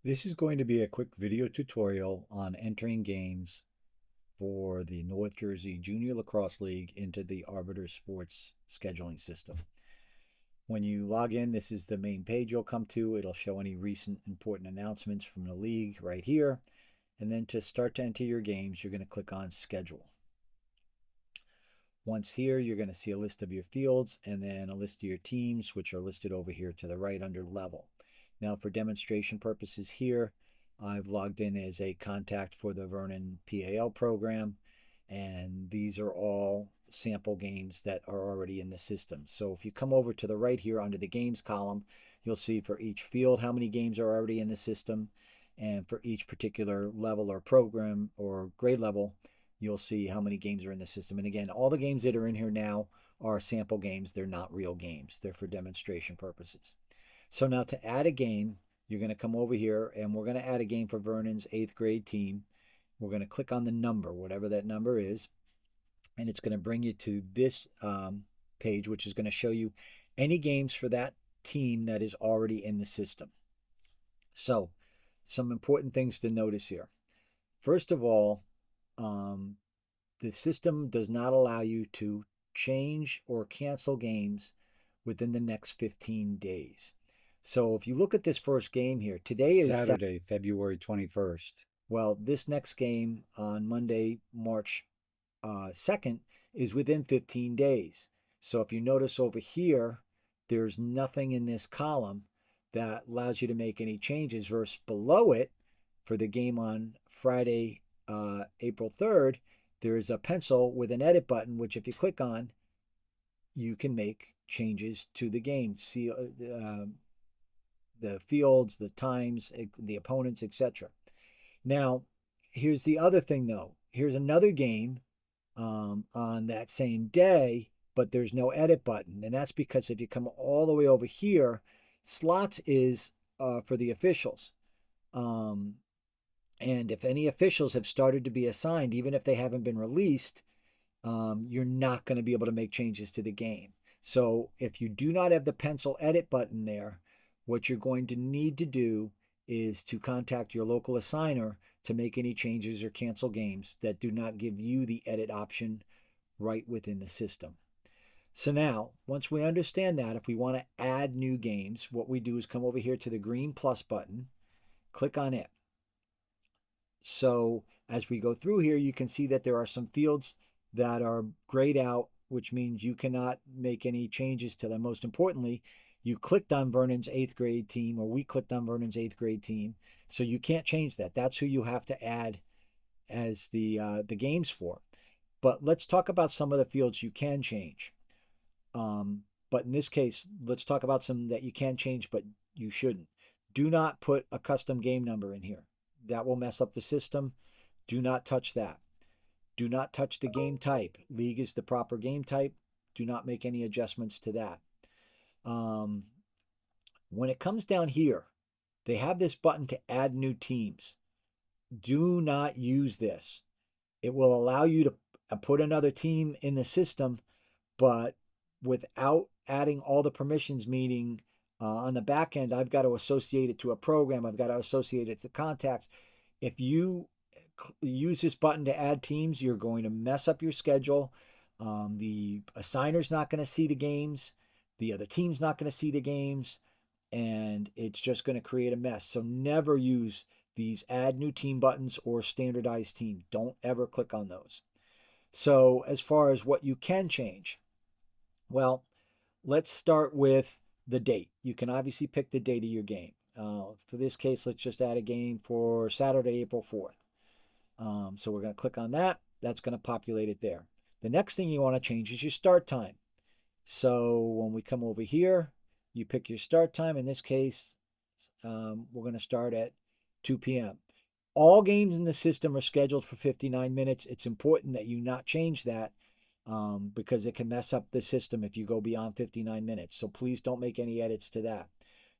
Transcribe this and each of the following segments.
This is going to be a quick video tutorial on entering games for the North Jersey Junior Lacrosse League into the Arbiter Sports scheduling system. When you log in, this is the main page you'll come to. It'll show any recent important announcements from the league right here. And then to start to enter your games, you're going to click on Schedule. Once here, you're going to see a list of your fields and then a list of your teams, which are listed over here to the right under Level. Now, for demonstration purposes here, I've logged in as a contact for the Vernon PAL program, and these are all sample games that are already in the system. So if you come over to the right here under the games column, you'll see for each field how many games are already in the system, and for each particular level or program or grade level, you'll see how many games are in the system. And again, all the games that are in here now are sample games. They're not real games. They're for demonstration purposes. So now to add a game, you're going to come over here and we're going to add a game for Vernon's 8th grade team. We're going to click on the number, whatever that number is, and it's going to bring you to this page, which is going to show you any games for that team that is already in the system. So some important things to notice here. First of all, the system does not allow you to change or cancel games within the next 15 days. So if you look at this first game here, today is Saturday, February 21st. well, this next game on Monday, March 2nd, is within 15 days. So if you notice over here, there's nothing in this column that allows you to make any changes. Versus below it, for the game on Friday, April 3rd, there is a pencil with an edit button, which if you click on, you can make changes to the game. See the fields, the times, the opponents, etc. Now, here's the other thing though. Here's another game on that same day, but there's no edit button. And that's because if you come all the way over here, slots is for the officials. And if any officials have started to be assigned, even if they haven't been released, you're not going to be able to make changes to the game. So if you do not have the pencil edit button there, what you're going to need to do is to contact your local assigner to make any changes or cancel games that do not give you the edit option right within the system. So now, once we understand that, if we want to add new games, what we do is come over here to the green plus button, click on it. So as we go through here, you can see that there are some fields that are grayed out, which means you cannot make any changes to them. Most importantly, you clicked on Vernon's 8th grade team, or we clicked on Vernon's 8th grade team, so you can't change that. That's who you have to add as the games for. But let's talk about some of the fields you can change. But in this case, let's talk about some that you can change, but you shouldn't. Do not put a custom game number in here. That will mess up the system. Do not touch that. Do not touch the game type. League is the proper game type. Do not make any adjustments to that. When it comes down here, they have this button to add new teams. Do not use this. It will allow you to put another team in the system, but without adding all the permissions, meaning on the back end, I've got to associate it to a program. I've got to associate it to contacts. If you use this button to add teams, you're going to mess up your schedule. The assigner's not going to see the games. The other team's not going to see the games. And it's just going to create a mess. So never use these add new team buttons or standardized team. Don't ever click on those. So as far as what you can change, well, let's start with the date. You can obviously pick the date of your game. For this case, let's just add a game for Saturday, April 4th. So we're going to click on that. That's going to populate it there. The next thing you want to change is your start time. So when we come over here, you pick your start time. In this case, we're going to start at 2 p.m. All games in the system are scheduled for 59 minutes. It's important that you not change that because it can mess up the system if you go beyond 59 minutes. So please don't make any edits to that.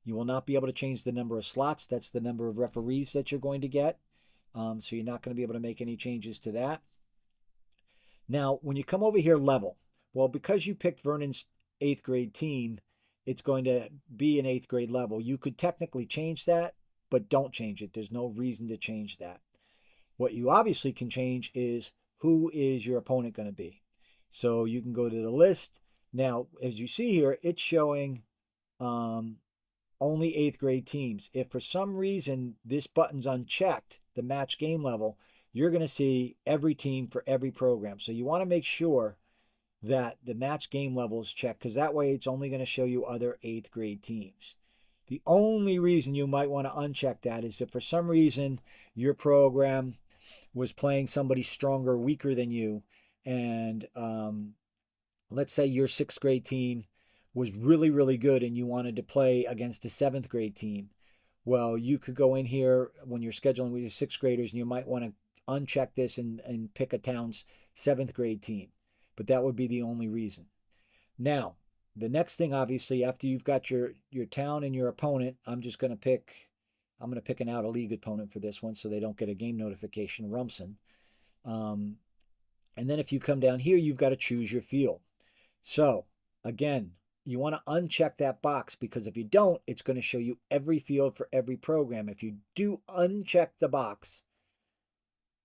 You will not be able to change the number of slots. That's the number of referees that you're going to get. So you're not going to be able to make any changes to that. Now, when you come over here, level. Well, because you picked Vernon's 8th grade team, it's going to be an 8th grade level. You could technically change that but don't change it. There's no reason to change that. What you obviously can change is who is your opponent going to be. So you can go to the list. Now, as you see here, it's showing only 8th grade teams. If for some reason this button's unchecked, the match game level, you're going to see every team for every program. So you want to make sure that the match game level is checked, because that way it's only going to show you other 8th grade teams. The only reason you might want to uncheck that is if for some reason your program was playing somebody stronger, weaker than you, and let's say your 6th grade team was really, really good and you wanted to play against a 7th grade team. Well, you could go in here when you're scheduling with your 6th graders and you might want to uncheck this and pick a town's 7th grade team. But that would be the only reason. Now, the next thing, obviously, after you've got your town and your opponent, I'm going to pick an out of league opponent for this one so they don't get a game notification, Rumson. And then if you come down here, you've got to choose your field. So again, you want to uncheck that box, because if you don't, it's going to show you every field for every program. If you do uncheck the box,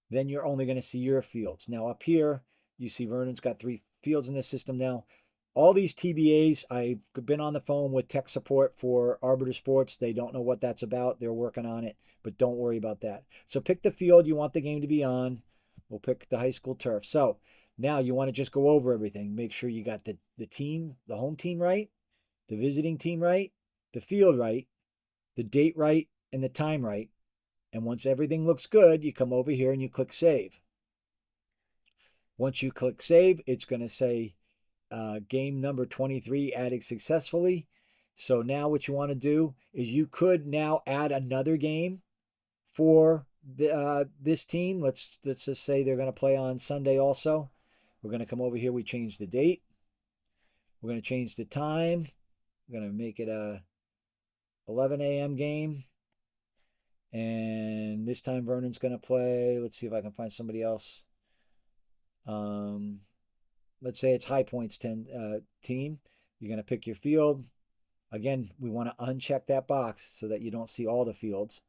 then you're only going to see your fields. Now up here, you see Vernon's got 3 fields in the system now. All these TBAs, I've been on the phone with tech support for Arbiter Sports. They don't know what that's about. They're working on it, but don't worry about that. So pick the field you want the game to be on. We'll pick the high school turf. So now you want to just go over everything. Make sure you got the team, the home team right, the visiting team right, the field right, the date right, and the time right. And once everything looks good, you come over here and you click save. Once you click save, it's going to say game number 23 added successfully. So now what you want to do is you could now add another game for this team. Let's just say they're going to play on Sunday also. We're going to come over here. We change the date. We're going to change the time. We're going to make it a 11 a.m. game. And this time Vernon's going to play. Let's see if I can find somebody else. Let's say it's High Point's team. You're going to pick your field. Again, we want to uncheck that box so that you don't see all the fields.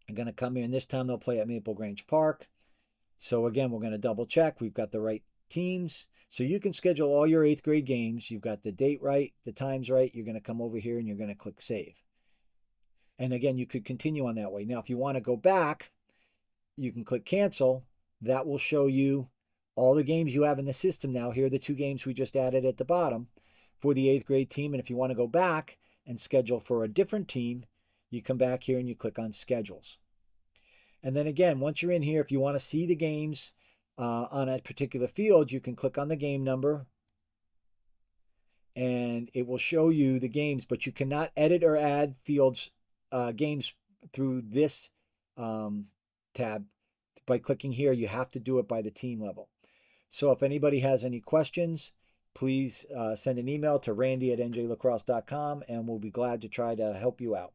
I'm going to come here, and this time they'll play at Maple Grange Park. So again, we're going to double check. We've got the right teams. So you can schedule all your 8th grade games. You've got the date right, the times right. You're going to come over here and you're going to click save. And again, you could continue on that way. Now, if you want to go back, you can click cancel. That will show you all the games you have in the system now. Here are the 2 games we just added at the bottom for the 8th grade team. And if you want to go back and schedule for a different team, you come back here and you click on schedules. And then again, once you're in here, if you want to see the games on a particular field, you can click on the game number and it will show you the games, but you cannot edit or add fields, games through this tab. By clicking here, you have to do it by the team level. So if anybody has any questions, please send an email to randy@njlacrosse.com and we'll be glad to try to help you out.